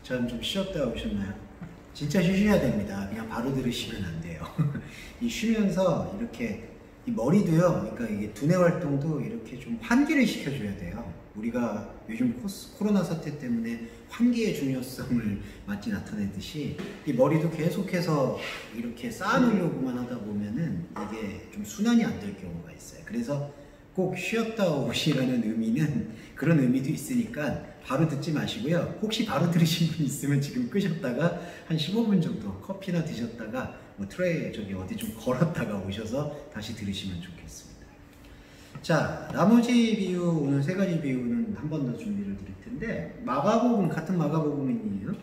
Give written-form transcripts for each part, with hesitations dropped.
전 좀 쉬었다 오셨나요? 진짜 쉬셔야 됩니다. 그냥 바로 들으시면 안 돼요. 이 쉬면서 이렇게 이 머리도요, 그러니까 이게 두뇌 활동도 이렇게 좀 환기를 시켜줘야 돼요. 우리가 요즘 코로나 사태 때문에 환기의 중요성을 마치 나타내듯이 이 머리도 계속해서 이렇게 쌓아놓으려고만 하다 보면은 이게 좀 순환이 안 될 경우가 있어요. 그래서 꼭 쉬었다 오시라는 의미는 그런 의미도 있으니까 바로 듣지 마시고요. 혹시 바로 들으신 분 있으면 지금 끄셨다가 한 15분 정도 커피나 드셨다가 뭐 트레이 저기 어디 좀 걸었다가 오셔서 다시 들으시면 좋겠습니다. 자, 나머지 비유, 오늘 세 가지 비유는 한 번 더 준비를 드릴 텐데, 마가복음, 같은 마가복음이에요.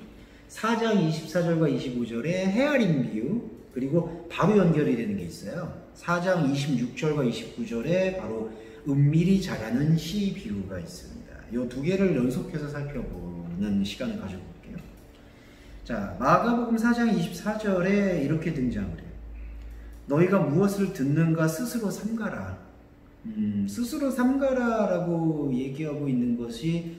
4장 24절과 25절의 헤아림 비유, 그리고 바로 연결이 되는 게 있어요. 4장 26절과 29절에 바로 은밀히 자라는 씨 비유가 있습니다. 이 두 개를 연속해서 살펴보는 시간을 가져볼게요. 자, 마가복음 4장 24절에 이렇게 등장을 해요. 너희가 무엇을 듣는가 스스로 삼가라. 스스로 삼가라라고 얘기하고 있는 것이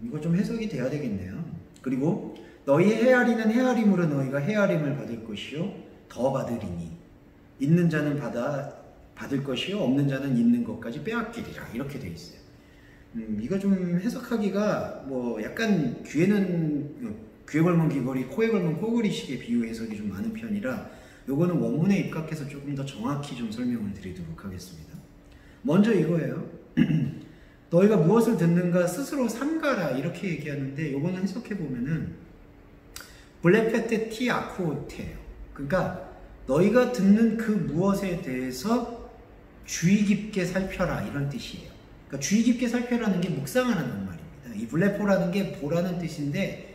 이거 좀 해석이 돼야 되겠네요. 그리고 너희 헤아리는 헤아림으로 너희가 헤아림을 받을 것이요 더 받으리니 있는 자는 받을 것이요 없는 자는 있는 것까지 빼앗기리라. 이렇게 돼 있어요. 이거 좀 해석하기가 뭐 약간 귀에 걸면 귀걸이, 코에 걸면 코걸이식의 비유 해석이 좀 많은 편이라 요거는 원문에 입각해서 조금 더 정확히 좀 설명을 드리도록 하겠습니다. 먼저 이거예요. 너희가 무엇을 듣는가 스스로 삼가라 이렇게 얘기하는데 요거는 해석해 보면은 블레페테 티 아쿠오테예요. 그러니까 너희가 듣는 그 무엇에 대해서 주의 깊게 살펴라 이런 뜻이에요. 그러니까 주의 깊게 살펴라는 게 묵상하라는 말입니다. 이 블레포라는 게 보라는 뜻인데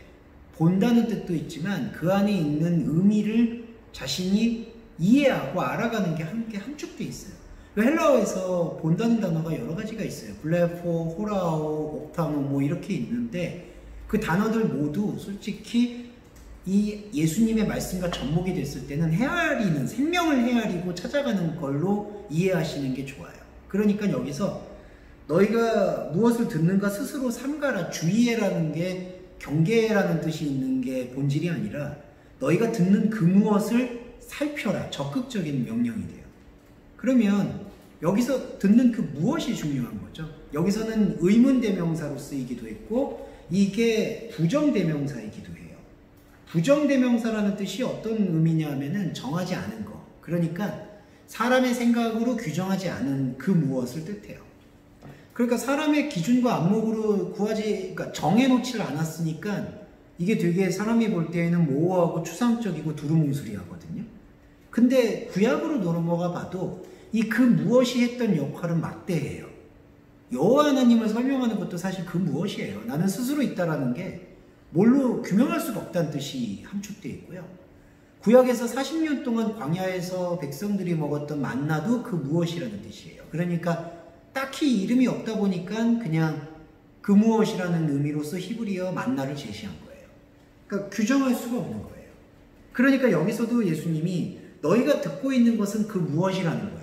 본다는 뜻도 있지만 그 안에 있는 의미를 자신이 이해하고 알아가는 게 함께 함축되어 있어요. 헬라어에서 본다는 단어가 여러 가지가 있어요. 블레포, 호라오, 옥타노 뭐 이렇게 있는데 그 단어들 모두 솔직히 이 예수님의 말씀과 접목이 됐을 때는 헤아리는, 생명을 헤아리고 찾아가는 걸로 이해하시는 게 좋아요. 그러니까 여기서 너희가 무엇을 듣는가 스스로 삼가라, 주의해라는 게 경계라는 뜻이 있는 게 본질이 아니라 너희가 듣는 그 무엇을 살펴라, 적극적인 명령이 돼요. 그러면 여기서 듣는 그 무엇이 중요한 거죠. 여기서는 의문대명사로 쓰이기도 했고 이게 부정대명사이기도 해요. 부정대명사라는 뜻이 어떤 의미냐 하면은 정하지 않은 거, 그러니까 사람의 생각으로 규정하지 않은 그 무엇을 뜻해요. 그러니까 사람의 기준과 안목으로 그러니까 정해놓지를 않았으니까 이게 되게 사람이 볼 때에는 모호하고 추상적이고 두루뭉술이하거든요. 근데 구약으로 넘어가 봐도 이 그 무엇이 했던 역할은 막대해요. 여호와 하나님을 설명하는 것도 사실 그 무엇이에요. 나는 스스로 있다라는 게 뭘로 규명할 수가 없다는 뜻이 함축되어 있고요. 구약에서 40년 동안 광야에서 백성들이 먹었던 만나도 그 무엇이라는 뜻이에요. 그러니까 딱히 이름이 없다 보니까 그냥 그 무엇이라는 의미로서 히브리어 만나를 제시한 거예요. 그러니까 규정할 수가 없는 거예요. 그러니까 여기서도 예수님이 너희가 듣고 있는 것은 그 무엇이라는 거예요.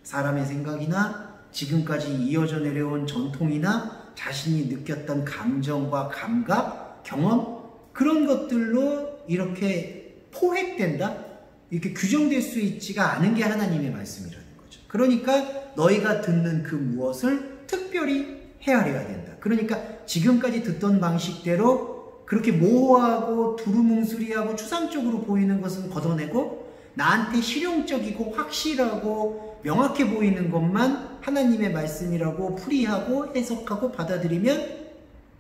사람의 생각이나 지금까지 이어져 내려온 전통이나 자신이 느꼈던 감정과 감각, 경험, 그런 것들로 이렇게 포획된다? 이렇게 규정될 수 있지가 않은 게 하나님의 말씀이라는 거죠. 그러니까 너희가 듣는 그 무엇을 특별히 헤아려야 된다. 그러니까 지금까지 듣던 방식대로 그렇게 모호하고 두루뭉술이하고 추상적으로 보이는 것은 걷어내고 나한테 실용적이고 확실하고 명확해 보이는 것만 하나님의 말씀이라고 풀이하고 해석하고 받아들이면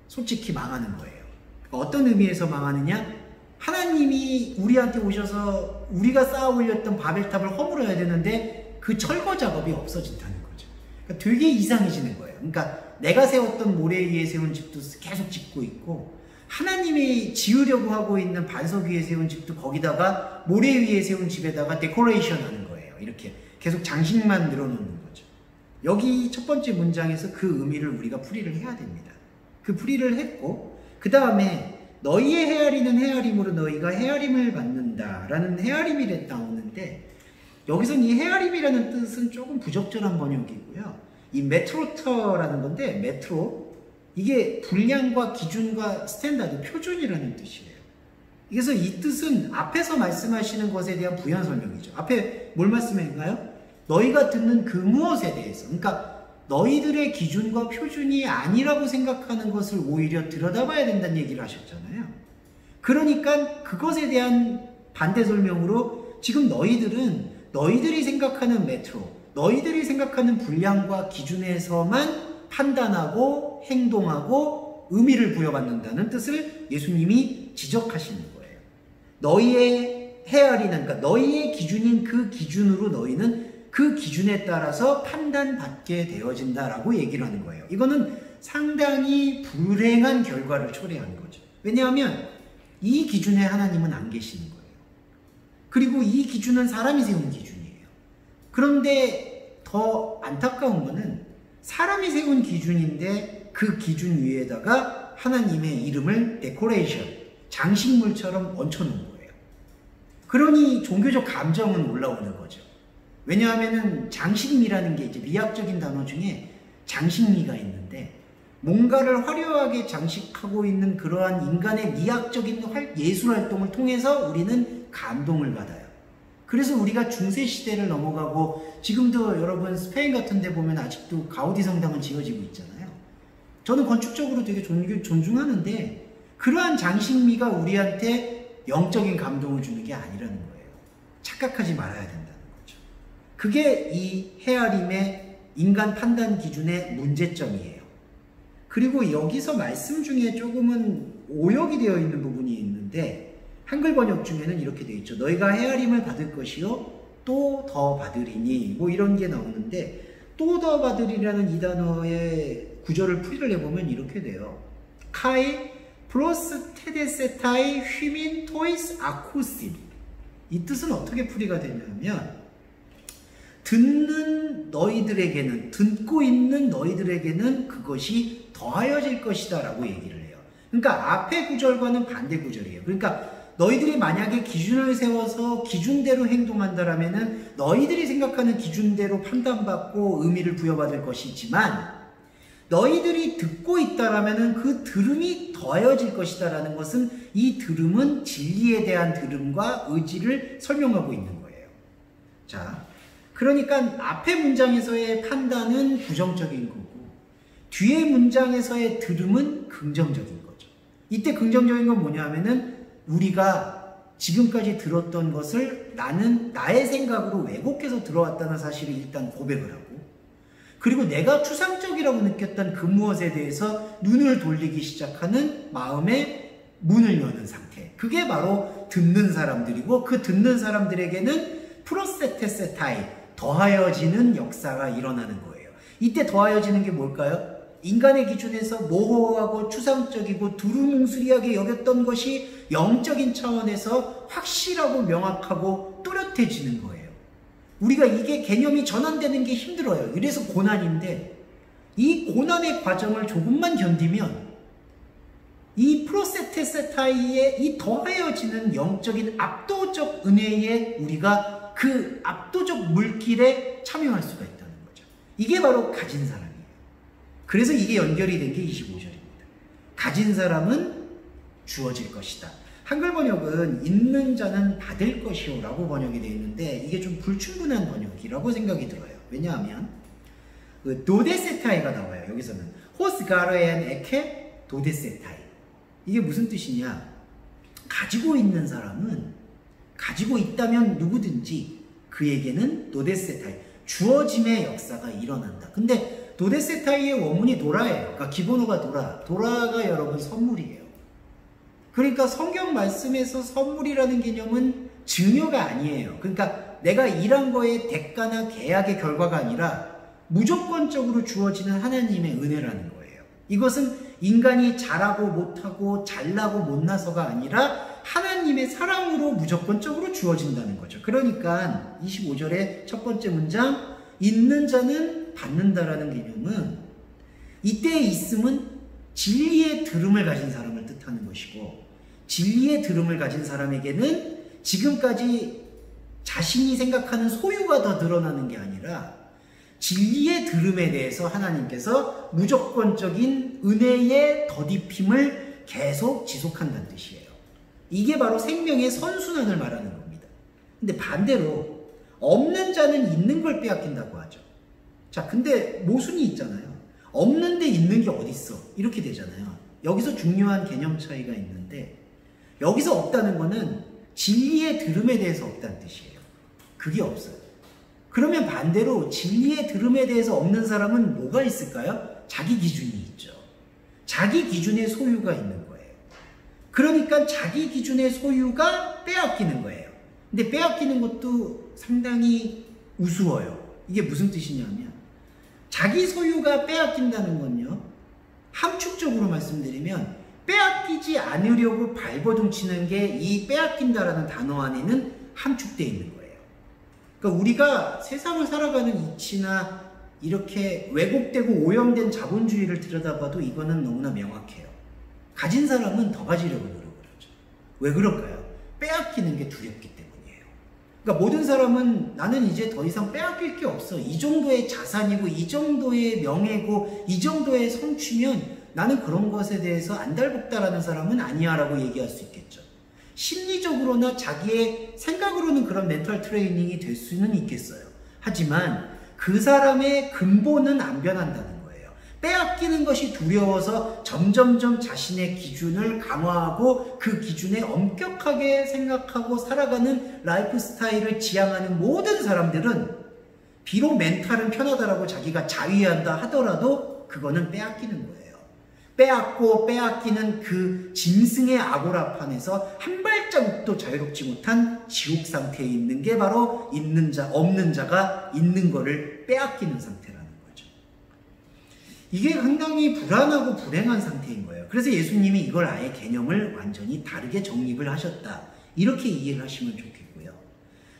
솔직히 망하는 거예요. 어떤 의미에서 망하느냐? 하나님이 우리한테 오셔서 우리가 쌓아 올렸던 바벨탑을 허물어야 되는데 그 철거 작업이 없어진다는 거죠. 그러니까 되게 이상해지는 거예요. 그러니까 내가 세웠던 모래 위에 세운 집도 계속 짓고 있고 하나님이 지으려고 하고 있는 반석 위에 세운 집도 거기다가 모래 위에 세운 집에다가 데코레이션 하는 거예요. 이렇게 계속 장식만 늘어놓는 거죠. 여기 첫 번째 문장에서 그 의미를 우리가 풀이를 해야 됩니다. 그 풀이를 했고 그 다음에 너희의 헤아리는 헤아림으로 너희가 헤아림을 받는다 라는 헤아림이 나오는데 여기서는 이 헤아림이라는 뜻은 조금 부적절한 번역이고요. 이 메트로터라는 건데 메트로 이게 분량과 기준과 스탠다드, 표준이라는 뜻이에요. 그래서 이 뜻은 앞에서 말씀하시는 것에 대한 부연 설명이죠. 앞에 뭘 말씀했나요? 너희가 듣는 그 무엇에 대해서, 그러니까 너희들의 기준과 표준이 아니라고 생각하는 것을 오히려 들여다봐야 된다는 얘기를 하셨잖아요. 그러니까 그것에 대한 반대 설명으로 지금 너희들은 너희들이 생각하는 메트로, 너희들이 생각하는 분량과 기준에서만 판단하고 행동하고 의미를 부여받는다는 뜻을 예수님이 지적하시는 거예요. 너희의 헤아리는, 그러니까 너희의 기준인 그 기준으로 너희는 그 기준에 따라서 판단받게 되어진다라고 얘기를 하는 거예요. 이거는 상당히 불행한 결과를 초래하는 거죠. 왜냐하면 이 기준에 하나님은 안 계시는 거예요. 그리고 이 기준은 사람이 세운 기준이에요. 그런데 더 안타까운 거는 사람이 세운 기준인데 그 기준 위에다가 하나님의 이름을 데코레이션, 장식물처럼 얹혀놓은 거예요. 그러니 종교적 감정은 올라오는 거죠. 왜냐하면은 장식미라는 게 이제 미학적인 단어 중에 장식미가 있는데 뭔가를 화려하게 장식하고 있는 그러한 인간의 미학적인 예술 활동을 통해서 우리는 감동을 받아요. 그래서 우리가 중세시대를 넘어가고 지금도 여러분 스페인 같은 데 보면 아직도 가우디 성당은 지어지고 있잖아요. 저는 건축적으로 되게 존중하는데 그러한 장식미가 우리한테 영적인 감동을 주는 게 아니라는 거예요. 착각하지 말아야 된다는 거죠. 그게 이 헤아림의 인간 판단 기준의 문제점이에요. 그리고 여기서 말씀 중에 조금은 오역이 되어 있는 부분이 있는데 한글 번역 중에는 이렇게 되어 있죠. 너희가 헤아림을 받을 것이요 또 더 받으리니, 뭐 이런 게 나오는데 또 더 받으리라는 이 단어의 구절을 풀이를 해보면 이렇게 돼요. 카이 프로스 테데세타이 휘민 토이스 아쿠신. 이 뜻은 어떻게 풀이가 되냐면 듣는 너희들에게는, 듣고 있는 너희들에게는 그것이 더하여질 것이다 라고 얘기를 해요. 그러니까 앞의 구절과는 반대 구절이에요. 그러니까 너희들이 만약에 기준을 세워서 기준대로 행동한다라면은 너희들이 생각하는 기준대로 판단받고 의미를 부여받을 것이지만 너희들이 듣고 있다라면은 그 들음이 더하여질 것이다라는 것은 이 들음은 진리에 대한 들음과 의지를 설명하고 있는 거예요. 자, 그러니까 앞의 문장에서의 판단은 부정적인 거고 뒤의 문장에서의 들음은 긍정적인 거죠. 이때 긍정적인 건 뭐냐면은 우리가 지금까지 들었던 것을 나는 나의 생각으로 왜곡해서 들어왔다는 사실을 일단 고백을 하고, 그리고 내가 추상적이라고 느꼈던 그 무엇에 대해서 눈을 돌리기 시작하는 마음의 문을 여는 상태. 그게 바로 듣는 사람들이고 그 듣는 사람들에게는 프로세테세타이, 더하여지는 역사가 일어나는 거예요. 이때 더하여지는 게 뭘까요? 인간의 기준에서 모호하고 추상적이고 두루뭉술하게 여겼던 것이 영적인 차원에서 확실하고 명확하고 뚜렷해지는 거예요. 우리가 이게 개념이 전환되는 게 힘들어요. 이래서 고난인데 이 고난의 과정을 조금만 견디면 이 프로세테세타이의 이 더하여지는 영적인 압도적 은혜에 우리가 그 압도적 물길에 참여할 수가 있다는 거죠. 이게 바로 가진 사람이에요. 그래서 이게 연결이 된 게 25절입니다. 가진 사람은 주어질 것이다. 한글 번역은 있는 자는 받을 것이요 라고 번역이 되어 있는데 이게 좀 불충분한 번역이라고 생각이 들어요. 왜냐하면 그 도데세타이가 나와요. 여기서는 호스가르엔 에케 도데세타이. 이게 무슨 뜻이냐? 가지고 있는 사람은 가지고 있다면 누구든지 그에게는 도데세타이, 주어짐의 역사가 일어난다. 근데 도데세타이의 원문이 도라예요. 그러니까 기본어가 도라가 여러분 선물이에요. 그러니까 성경 말씀에서 선물이라는 개념은 증여가 아니에요. 그러니까 내가 일한 거에 대가나 계약의 결과가 아니라 무조건적으로 주어지는 하나님의 은혜라는 거예요. 이것은 인간이 잘하고 못하고 잘나고 못나서가 아니라 하나님의 사랑으로 무조건적으로 주어진다는 거죠. 그러니까 25절의 첫 번째 문장, 있는 자는 받는다라는 개념은 이때의 있음은 진리의 들음을 가진 사람을 뜻하는 것이고, 진리의 들음을 가진 사람에게는 지금까지 자신이 생각하는 소유가 더 드러나는 게 아니라 진리의 들음에 대해서 하나님께서 무조건적인 은혜의 더딥힘을 계속 지속한다는 뜻이에요. 이게 바로 생명의 선순환을 말하는 겁니다. 근데 반대로 없는 자는 있는 걸 빼앗긴다고 하죠. 자, 근데 모순이 있잖아요. 없는데 있는 게 어딨어? 이렇게 되잖아요. 여기서 중요한 개념 차이가 있는데, 여기서 없다는 거는 진리의 들음에 대해서 없다는 뜻이에요. 그게 없어요. 그러면 반대로 진리의 들음에 대해서 없는 사람은 뭐가 있을까요? 자기 기준이 있죠. 자기 기준의 소유가 있는 거예요. 그러니까 자기 기준의 소유가 빼앗기는 거예요. 근데 빼앗기는 것도 상당히 우스워요. 이게 무슨 뜻이냐면, 자기 소유가 빼앗긴다는 건요, 함축적으로 말씀드리면 빼앗기지 않으려고 발버둥 치는 게 이 빼앗긴다라는 단어 안에는 함축되어 있는 거예요. 그러니까 우리가 세상을 살아가는 이치나 이렇게 왜곡되고 오염된 자본주의를 들여다봐도 이거는 너무나 명확해요. 가진 사람은 더 가지려고 노력을 하죠. 왜 그럴까요? 빼앗기는 게 두렵기 때문이에요. 그러니까 모든 사람은 나는 이제 더 이상 빼앗길 게 없어. 이 정도의 자산이고 이 정도의 명예고 이 정도의 성취면 나는 그런 것에 대해서 안달복달하는 사람은 아니야 라고 얘기할 수 있겠죠. 심리적으로나 자기의 생각으로는 그런 멘탈 트레이닝이 될 수는 있겠어요. 하지만 그 사람의 근본은 안 변한다는 거예요. 빼앗기는 것이 두려워서 점점점 자신의 기준을 강화하고 그 기준에 엄격하게 생각하고 살아가는 라이프 스타일을 지향하는 모든 사람들은 비록 멘탈은 편하다라고 자기가 자위한다 하더라도 그거는 빼앗기는 거예요. 빼앗고 빼앗기는 그 짐승의 아고라판에서 한 발자국도 자유롭지 못한 지옥 상태에 있는 게 바로 있는 자, 없는 자가 있는 거를 빼앗기는 상태라는 거죠. 이게 상당히 불안하고 불행한 상태인 거예요. 그래서 예수님이 이걸 아예 개념을 완전히 다르게 정립을 하셨다. 이렇게 이해를 하시면 좋겠고요.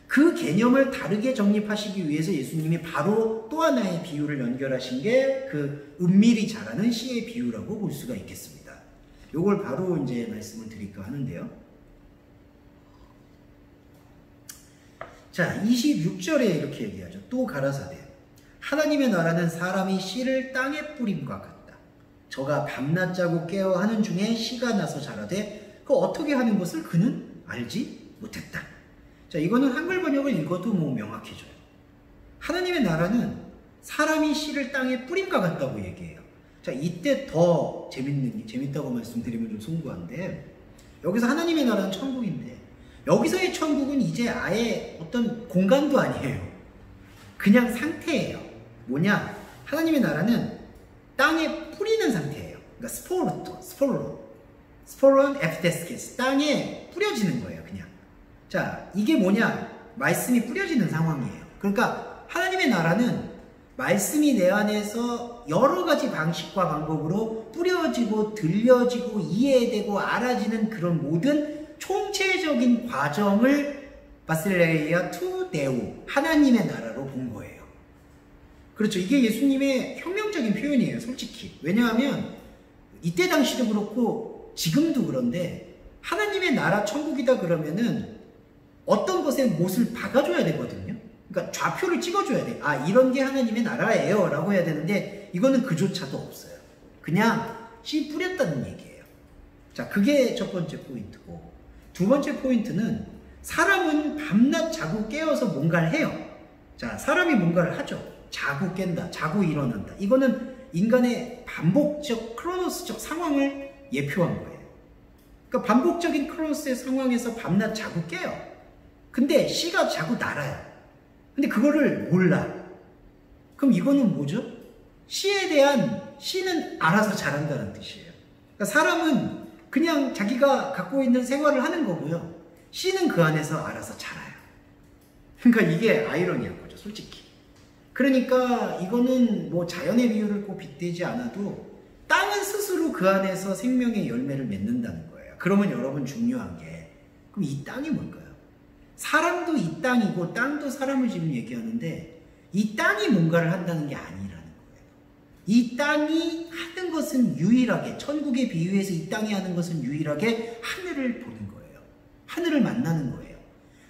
그 개념을 다르게 정립하시기 위해서 예수님이 바로 또 하나의 비유를 연결하신 게 그 은밀히 자라는 씨의 비유라고 볼 수가 있겠습니다. 요걸 바로 이제 말씀을 드릴까 하는데요. 자, 26절에 이렇게 얘기하죠. 또 가라사대 하나님의 나라는 사람이 씨를 땅에 뿌림과 같다. 저가 밤낮 자고 깨어 하는 중에 씨가 나서 자라되 그 어떻게 하는 것을 그는 알지 못했다. 자, 이거는 한글 번역을 읽어도 뭐 명확해져요. 하나님의 나라는 사람이 씨를 땅에 뿌림과 같다고 얘기해요. 자, 이때 더 재밌다고 말씀드리면 좀 송구한데, 여기서 하나님의 나라는 천국인데, 여기서의 천국은 이제 아예 어떤 공간도 아니에요. 그냥 상태예요. 뭐냐? 하나님의 나라는 땅에 뿌리는 상태예요. 그러니까 스포론 에프데스케스, 땅에 뿌려지는 거예요, 그냥. 자, 이게 뭐냐? 말씀이 뿌려지는 상황이에요. 그러니까 하나님의 나라는 말씀이 내 안에서 여러 가지 방식과 방법으로 뿌려지고 들려지고 이해되고 알아지는 그런 모든 총체적인 과정을 바실레이아 투 데우, 하나님의 나라로 본 거예요. 그렇죠. 이게 예수님의 혁명적인 표현이에요, 솔직히. 왜냐하면 이때 당시도 그렇고 지금도 그런데 하나님의 나라 천국이다 그러면은 어떤 것에 못을 박아줘야 되거든요. 그러니까 좌표를 찍어줘야 돼. 아, 이런 게 하나님의 나라예요 라고 해야 되는데 이거는 그조차도 없어요. 그냥 씨 뿌렸다는 얘기예요. 자, 그게 첫 번째 포인트고, 두 번째 포인트는 사람은 밤낮 자고 깨어서 뭔가를 해요. 자, 사람이 뭔가를 하죠. 자고 깬다, 자고 일어난다. 이거는 인간의 반복적 크로노스적 상황을 예표한 거예요. 그러니까 반복적인 크로노스의 상황에서 밤낮 자고 깨요. 근데 씨가 자고 날아요. 근데 그거를 몰라. 그럼 이거는 뭐죠? 씨는 알아서 자란다는 뜻이에요. 그러니까 사람은 그냥 자기가 갖고 있는 생활을 하는 거고요. 씨는 그 안에서 알아서 자라요. 그러니까 이게 아이러니한 거죠, 솔직히. 그러니까 이거는 뭐 자연의 비유를 꼭 빗대지 않아도 땅은 스스로 그 안에서 생명의 열매를 맺는다는 거예요. 그러면 여러분 중요한 게, 그럼 이 땅이 뭘까요? 사람도 이 땅이고 땅도 사람을 지금 얘기하는데 이 땅이 뭔가를 한다는 게 아니라는 거예요. 이 땅이 하는 것은 유일하게, 천국에 비유해서 이 땅이 하는 것은 유일하게 하늘을 보는 거예요. 하늘을 만나는 거예요.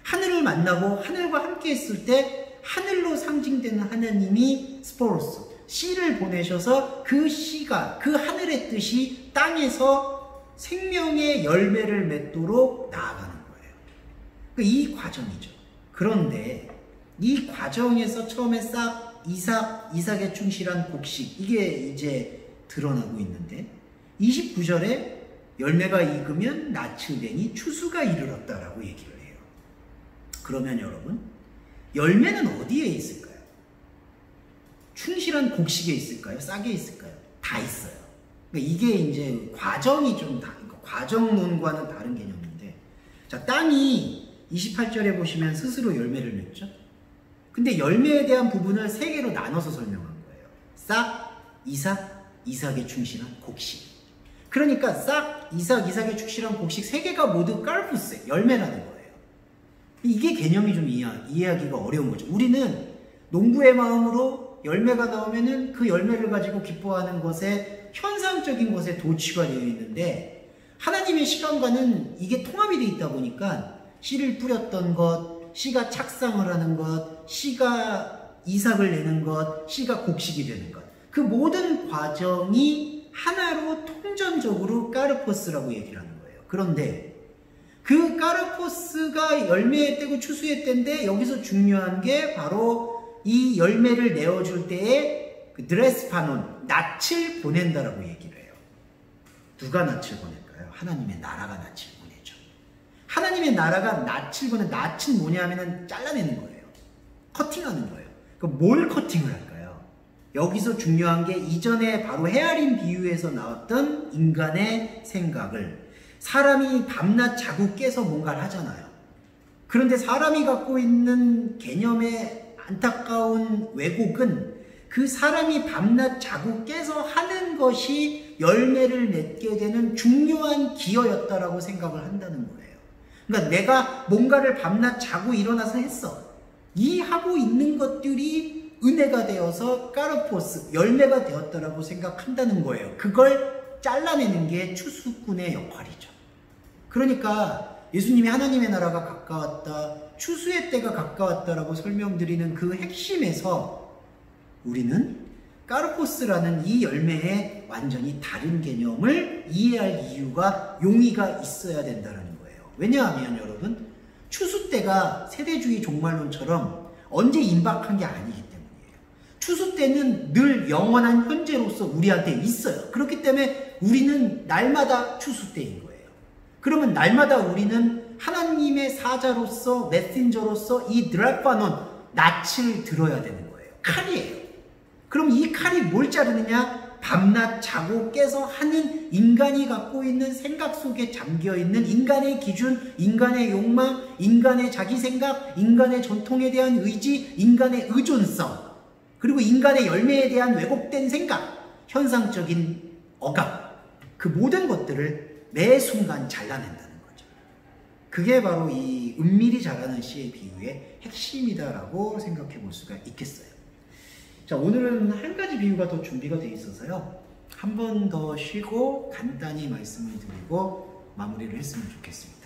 하늘을 만나고 하늘과 함께 있을 때 하늘로 상징되는 하나님이 스포로스, 씨를 보내셔서 그 씨가, 그 하늘의 뜻이 땅에서 생명의 열매를 맺도록 나아가는 거예요. 이 과정이죠. 그런데 이 과정에서 처음에 싹 이삭에 충실한 곡식, 이게 이제 드러나고 있는데 29절에 열매가 익으면 낯을 내니 추수가 이르렀다라고 얘기를 해요. 그러면 여러분, 열매는 어디에 있을까요? 충실한 곡식에 있을까요? 싹에 있을까요? 다 있어요. 그러니까 이게 이제 과정이 좀 과정론과는 다른 개념인데, 자, 땅이 28절에 보시면 스스로 열매를 맺죠? 근데 열매에 대한 부분을 세 개로 나눠서 설명한 거예요. 싹, 이삭에 충실한 곡식. 그러니까 싹, 이삭에 충실한 곡식 세 개가 모두 까르푸스, 열매라는 거예요. 이게 개념이 좀 이해하기가 어려운 거죠. 우리는 농부의 마음으로 열매가 나오면은 그 열매를 가지고 기뻐하는 것에, 현상적인 것에 도취가 되어 있는데, 하나님의 시간과는 이게 통합이 되어 있다 보니까 씨를 뿌렸던 것, 씨가 착상을 하는 것, 씨가 이삭을 내는 것, 씨가 곡식이 되는 것, 그 모든 과정이 하나로 통전적으로 까르포스라고 얘기를 하는 거예요. 그런데 그 까르포스가 열매의 때고 추수의 때인데, 여기서 중요한 게 바로 이 열매를 내어줄 때에 그 드레스파논, 낯을 보낸다라고 얘기를 해요. 누가 낯을 보낼까요? 하나님의 나라가 낯을 보내죠. 하나님의 나라가 낯을 보내. 낯은 뭐냐 하면은 잘라내는 거예요. 커팅하는 거예요. 그럼 뭘 커팅을 할까요? 여기서 중요한 게 이전에 바로 헤아림 비유에서 나왔던 인간의 생각을, 사람이 밤낮 자고 깨서 뭔가를 하잖아요. 그런데 사람이 갖고 있는 개념의 안타까운 왜곡은 그 사람이 밤낮 자고 깨서 하는 것이 열매를 맺게 되는 중요한 기여였다라고 생각을 한다는 거예요. 그러니까 내가 뭔가를 밤낮 자고 일어나서 했어. 이 하고 있는 것들이 은혜가 되어서 까르포스, 열매가 되었다라고 생각한다는 거예요. 그걸 잘라내는 게 추수꾼의 역할이죠. 그러니까 예수님이 하나님의 나라가 가까웠다, 추수의 때가 가까웠다라고 설명드리는 그 핵심에서 우리는 까르포스라는 이 열매의 완전히 다른 개념을 이해할 이유가, 용의가 있어야 된다는 거예요. 왜냐하면 여러분, 추수 때가 세대주의 종말론처럼 언제 임박한 게 아니기 때문이에요. 추수 때는 늘 영원한 현재로서 우리한테 있어요. 그렇기 때문에 우리는 날마다 추수 때인 거예요. 그러면 날마다 우리는 하나님의 사자로서, 메신저로서 이 드라파논, 낯을 들어야 되는 거예요. 칼이에요. 그럼 이 칼이 뭘 자르느냐? 밤낮 자고 깨서 하는 인간이 갖고 있는 생각 속에 잠겨있는 인간의 기준, 인간의 욕망, 인간의 자기 생각, 인간의 전통에 대한 의지, 인간의 의존성, 그리고 인간의 열매에 대한 왜곡된 생각, 현상적인 억압, 그 모든 것들을 매 순간 잘라낸다는 거죠. 그게 바로 이 은밀히 자라는 씨의 비유의 핵심이다라고 생각해 볼 수가 있겠어요. 자, 오늘은 한 가지 비유가 더 준비가 되어 있어서요, 한 번 더 쉬고 간단히 말씀을 드리고 마무리를 했으면 좋겠습니다.